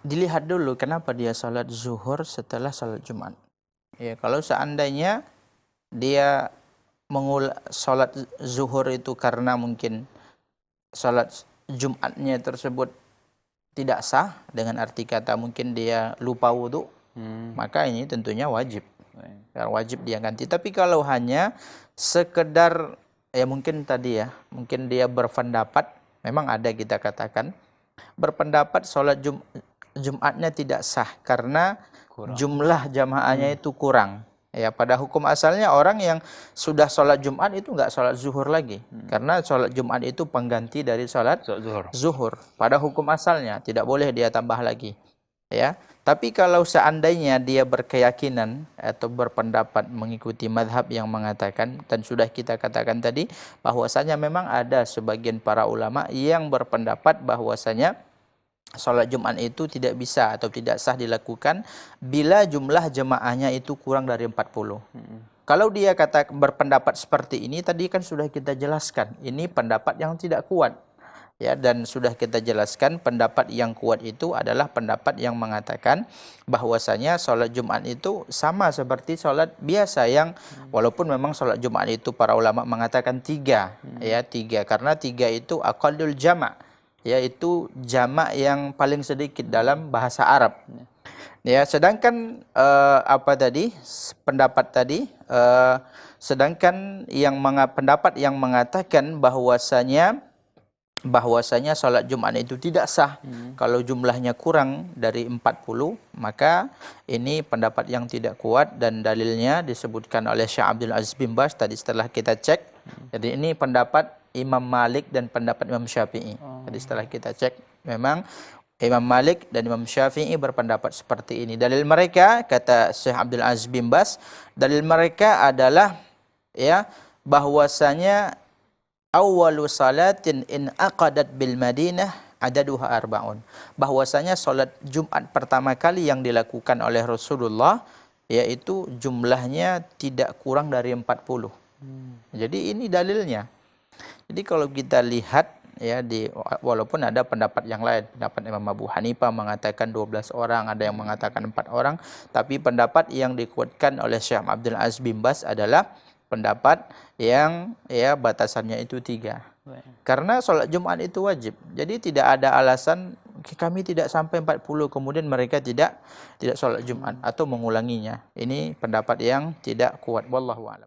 dilihat dulu kenapa dia salat zuhur setelah salat Jumat. Ya, kalau seandainya dia salat zuhur itu karena mungkin salat Jumatnya tersebut tidak sah, dengan arti kata mungkin dia lupa wudhu, maka ini tentunya wajib. Ya, wajib dia ganti. Tapi kalau hanya sekedar ya mungkin tadi ya, mungkin dia berpendapat, memang ada kita katakan berpendapat sholat Jumatnya tidak sah karena jumlah jamaahnya itu kurang. Ya, pada hukum asalnya orang yang sudah sholat Jumat itu nggak sholat zuhur lagi, karena sholat Jumat itu pengganti dari sholat zuhur. Pada hukum asalnya tidak boleh dia tambah lagi. Ya, tapi kalau seandainya dia berkeyakinan atau berpendapat mengikuti madhab yang mengatakan, dan sudah kita katakan tadi bahwasanya memang ada sebagian para ulama yang berpendapat bahwasanya sholat Jumat itu tidak bisa atau tidak sah dilakukan bila jumlah jemaahnya itu kurang dari 40. Kalau dia berpendapat seperti ini, tadi kan sudah kita jelaskan, ini pendapat yang tidak kuat. Ya, dan sudah kita jelaskan pendapat yang kuat itu adalah pendapat yang mengatakan bahwasanya sholat Jumat itu sama seperti sholat biasa yang walaupun memang sholat Jumat itu para ulama mengatakan tiga, ya tiga, karena tiga itu aqallul jama', yaitu jamak yang paling sedikit dalam bahasa Arab. Ya, sedangkan pendapat tadi, sedangkan pendapat yang mengatakan bahwasanya sholat Jumat itu tidak sah kalau jumlahnya kurang dari 40, maka ini pendapat yang tidak kuat dan dalilnya disebutkan oleh Syekh Abdul Aziz bin Baz tadi setelah kita cek. Jadi ini pendapat Imam Malik dan pendapat Imam Syafi'i. Jadi setelah kita cek, memang Imam Malik dan Imam Syafi'i berpendapat seperti ini. Dalil mereka, kata Syekh Abdul Aziz bin Baz, dalil mereka adalah ya bahwasanya awwalu salatin in aqadat bil Madinah adaduha arba'un. Bahwasanya salat Jumat pertama kali yang dilakukan oleh Rasulullah yaitu jumlahnya tidak kurang dari 40. Jadi ini dalilnya. Jadi kalau kita lihat ya walaupun ada pendapat yang lain, pendapat Imam Abu Hanifah mengatakan 12 orang, ada yang mengatakan 4 orang, tapi pendapat yang dikuatkan oleh Syekh Abdul Aziz bin Baz adalah pendapat yang ya batasannya itu 3. Karena sholat Jumat itu wajib. Jadi tidak ada alasan kami tidak sampai 40 kemudian mereka tidak sholat Jumat atau mengulanginya. Ini pendapat yang tidak kuat. Wallahu a'lam.